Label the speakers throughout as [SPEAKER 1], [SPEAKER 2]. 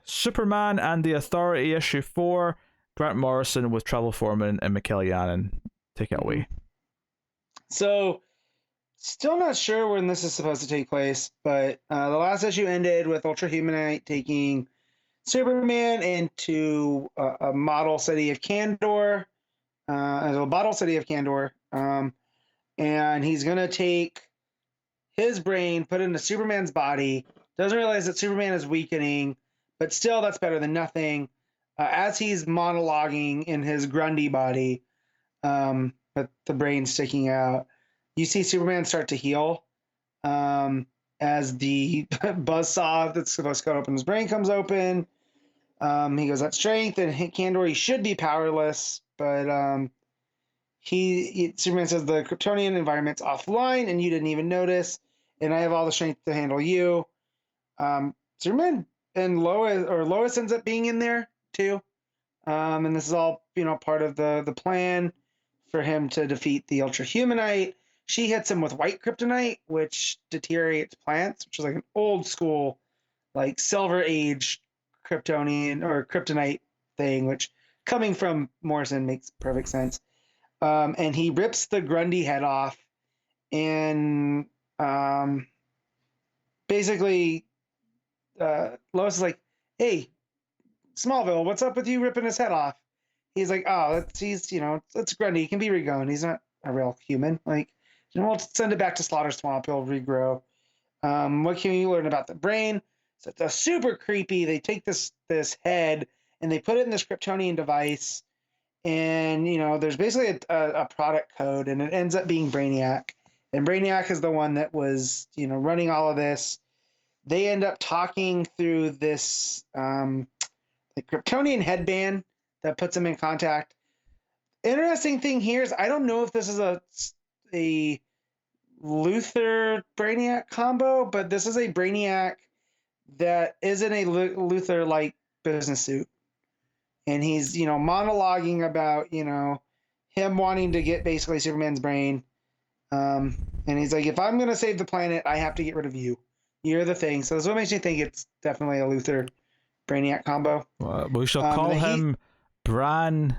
[SPEAKER 1] Superman and the Authority issue 4. Grant Morrison with Travel Foreman and Mikel Janin. Take it away.
[SPEAKER 2] So, still not sure when this is supposed to take place, but the last issue ended with Ultra Humanite taking Superman into a model city of Kandor, and he's going to take his brain, put it into Superman's body, doesn't realize that Superman is weakening, but still that's better than nothing. As he's monologuing in his Grundy body, but the brain sticking out, you see Superman start to heal as the buzzsaw that's supposed to cut open his brain comes open. He goes at strength, and Kandor, he should be powerless, but Superman says the Kryptonian environment's offline, and you didn't even notice, and I have all the strength to handle you. Superman and Lois ends up being in there too, and this is all part of the plan for him to defeat the Ultra Humanite. She hits him with white kryptonite, which deteriorates plants, which is like an old school, like Silver Age Kryptonian or kryptonite thing, which coming from Morrison makes perfect sense. And he rips the Grundy head off, and basically Lois is like, "Hey, Smallville, what's up with you ripping his head off?" He's like, "Oh, it's Grundy. He can be regrown. He's not a real human. Like, we'll send it back to Slaughter Swamp. He'll regrow." What can you learn about the brain? So it's a super creepy. They take this head and they put it in this Kryptonian device, and there's basically a product code, and it ends up being Brainiac. And Brainiac is the one that was running all of this. They end up talking through this Kryptonian headband that puts them in contact. Interesting thing here is I don't know if this is a Luthor Brainiac combo, but this is a Brainiac that isn't a Luthor like business suit, and he's monologuing about him wanting to get basically Superman's brain, and he's like, if I'm gonna save the planet, I have to get rid of you. You're the thing. So that's what makes me think it's definitely a Luthor Brainiac combo.
[SPEAKER 1] We shall call him Bran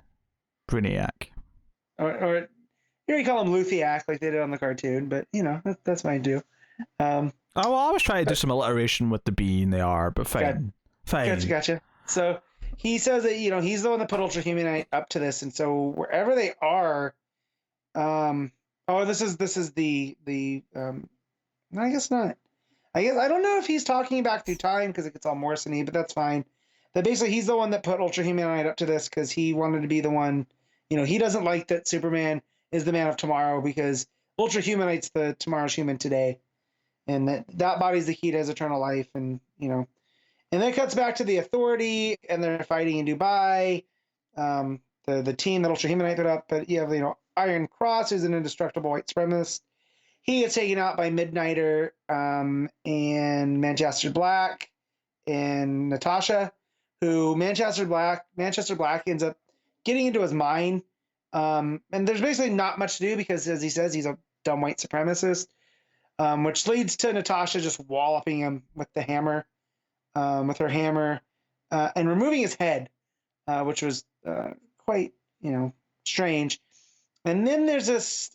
[SPEAKER 1] Brainiac.
[SPEAKER 2] Or you call him Luthiac like they did on the cartoon, but that's fine too.
[SPEAKER 1] I was trying to do some alliteration with the B and the R, but fine. Fine.
[SPEAKER 2] Gotcha. So he says that he's the one that put Ultra Humanite up to this, and so wherever they are, this is the I guess not. I don't know if he's talking back through time because it gets all Morrison-y, but that's fine. That basically he's the one that put Ultra Humanite up to this because he wanted to be the one. He doesn't like that Superman is the man of tomorrow because Ultra Humanite's the tomorrow's human today, and that body's the key to his eternal life, and and then it cuts back to the Authority, and they're fighting in Dubai. The team that Ultra Humanite put up, but you have Iron Cross, who's an indestructible white supremacist. He gets taken out by Midnighter and Manchester Black and Natasha, who Manchester Black ends up getting into his mind. And there's basically not much to do because, as he says, he's a dumb white supremacist, which leads to Natasha just walloping him with the hammer, with her hammer, and removing his head, which was quite, strange. And then there's this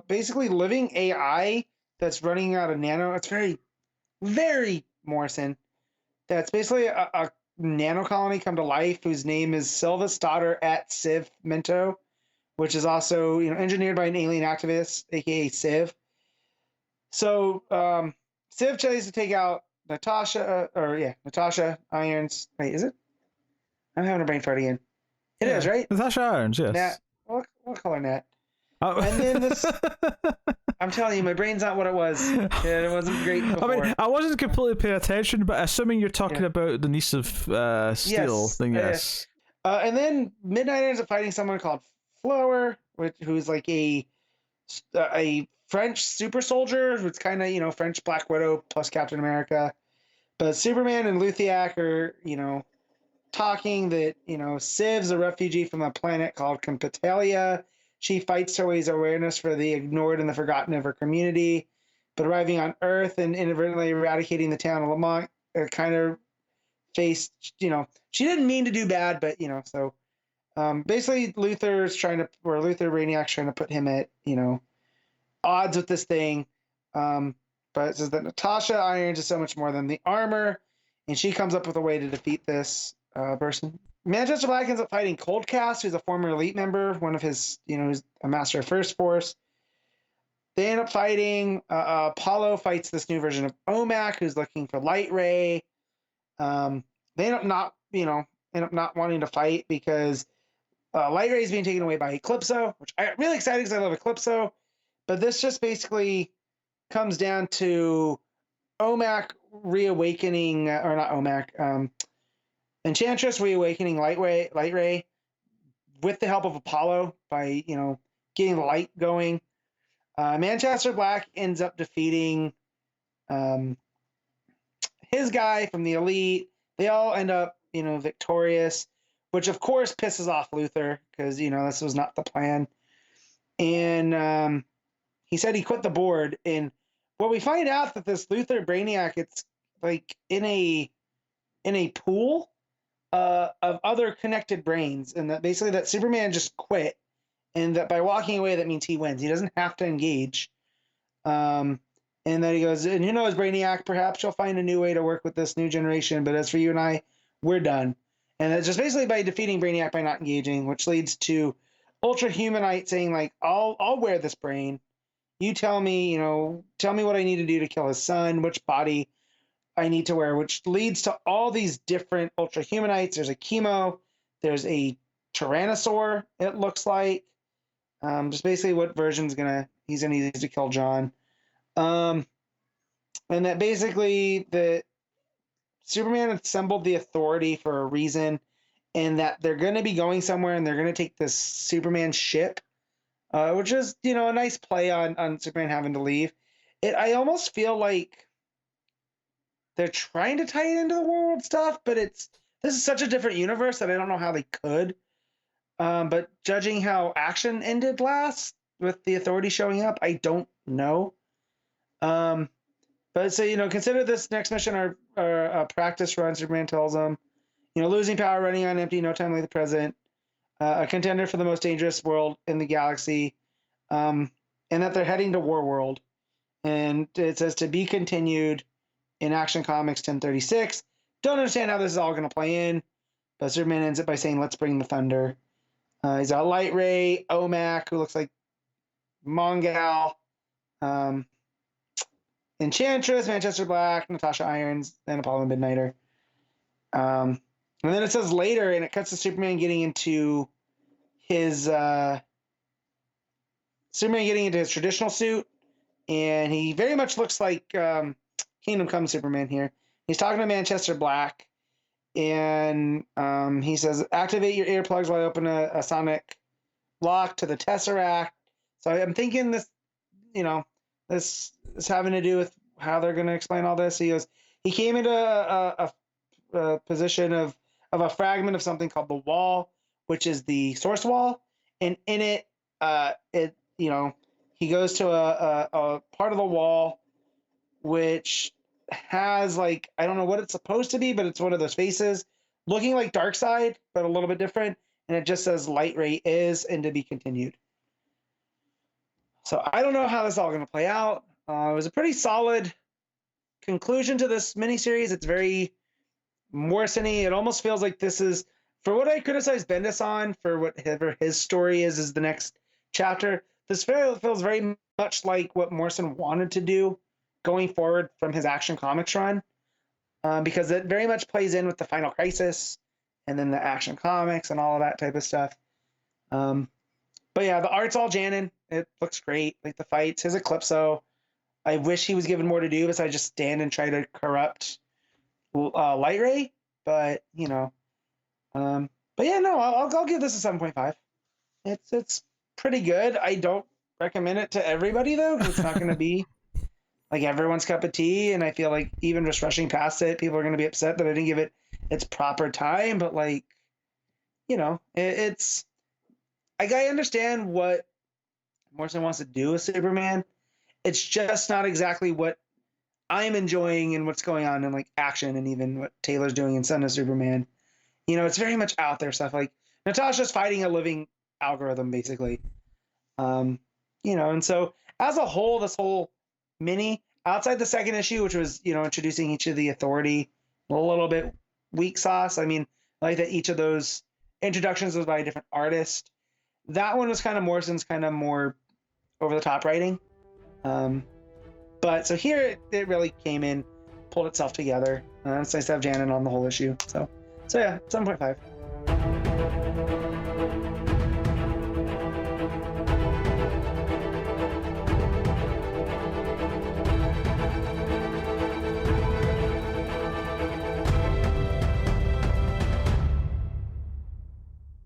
[SPEAKER 2] basically living AI that's running out of nano. It's very, very Morrison. That's basically a nano colony come to life whose name is Silva's daughter at Civ Mento, which is also engineered by an alien activist, aka Civ. So Civ tries to take out Natasha, Natasha Irons. Wait, is it? I'm having a brain fart again. It is, right?
[SPEAKER 1] Natasha Irons, yes.
[SPEAKER 2] Nat. We'll call her Nat. And then this, I'm telling you, my brain's not what it was. It wasn't great before.
[SPEAKER 1] I mean, I wasn't completely paying attention, but assuming you're talking about the niece of Steel, then yes.
[SPEAKER 2] And then Midnight ends up fighting someone called Flower, who's like a French super soldier, who's kind of, French Black Widow plus Captain America. But Superman and Luthiac are, talking that, Civ's a refugee from a planet called Compitalia. She fights to raise awareness for the ignored and the forgotten of her community, but arriving on Earth and inadvertently eradicating the town of Lamont kind of faced, she didn't mean to do bad, but so basically Luther Brainiac's trying to put him at odds with this thing. But it says that Natasha Irons is so much more than the armor, and she comes up with a way to defeat this person. Manchester Black ends up fighting Coldcast, who's a former elite member, one of his, who's a master of First Force. They end up fighting. Apollo fights this new version of OMAC, who's looking for Light Ray. They end up not wanting to fight because Light Ray is being taken away by Eclipso, which I'm really excited because I love Eclipso. But this just basically comes down to OMAC reawakening, or not OMAC, Enchantress reawakening Light Ray with the help of Apollo by, getting the light going. Manchester Black ends up defeating his guy from the Elite. They all end up, victorious, which of course pisses off Luther because, this was not the plan. And he said he quit the board. And what we find out that this Luther Brainiac, it's like in a pool of other connected brains, and that basically that Superman just quit, and that by walking away, that means he wins. He doesn't have to engage. And then he goes, and who knows, Brainiac, perhaps you'll find a new way to work with this new generation, but as for you and I, we're done. And it's just basically by defeating Brainiac by not engaging, which leads to Ultra Humanite saying, like, I'll wear this brain. You tell me, tell me what I need to do to kill his son, which body I need to wear, which leads to all these different Ultra Humanites. There's a Chemo, there's a Tyrannosaur, it looks like. Just basically what version's he's gonna use to kill John. And that basically the Superman assembled the Authority for a reason, and that they're gonna be going somewhere and they're gonna take this Superman ship, which is, a nice play on Superman having to leave. I almost feel like they're trying to tie it into the Warworld stuff, but this is such a different universe that I don't know how they could. But judging how Action ended last with the Authority showing up, I don't know. But so, consider this next mission our practice run. Superman tells them, losing power, running on empty, no time like the present, a contender for the most dangerous world in the galaxy, and that they're heading to Warworld. And it says to be continued in Action Comics 1036. Don't understand how this is all going to play in, but Superman ends it by saying, let's bring the thunder. He's got Light Ray, OMAC, who looks like Mongal, Enchantress, Manchester Black, Natasha Irons, and Apollo Midnighter. And then it says later, and it cuts to Superman getting into his traditional suit, and he very much looks like Kingdom Come Superman here. He's talking to Manchester Black, and he says, activate your earplugs while I open a sonic lock to the Tesseract. So I'm thinking this is having to do with how they're going to explain all this. He goes, he came into a position of a fragment of something called the Wall, which is the Source Wall, and in it, he goes to a part of the wall which has, like, I don't know what it's supposed to be, but it's one of those faces looking like Darkseid, but a little bit different, and it just says Light Ray is and to be continued. So I don't know how this is all going to play out. It was a pretty solid conclusion to this miniseries. It's very Morrison-y. It almost feels like this is, for what I criticize Bendis on, for whatever his story is the next chapter, this feels very much like what Morrison wanted to do going forward from his Action Comics run, because it very much plays in with the Final Crisis and then the Action Comics and all of that type of stuff. But yeah, the art's all Janin. It looks great. Like the fights, his Eclipso. I wish he was given more to do besides just stand and try to corrupt Light Ray. But I'll give this a 7.5. It's pretty good. I don't recommend it to everybody though, because it's not going to be like everyone's cup of tea. And I feel like even just rushing past it, people are going to be upset that I didn't give it its proper time. But it's. I understand what Morrison wants to do with Superman. It's just not exactly what I'm enjoying and what's going on in like action and even what Taylor's doing in Son of Superman. You know, it's very much out there stuff. Like Natasha's fighting a living algorithm basically. Um, you know, and so as a whole, this whole mini outside the second issue, which was, you know, introducing each of the authority, a little bit weak sauce. I mean, like that each of those introductions was by a different artist. That one was kind of Morrison's kind of more over the top writing. But so here it really came in, pulled itself together. It's nice to have Janet on the whole issue. So yeah, 7.5.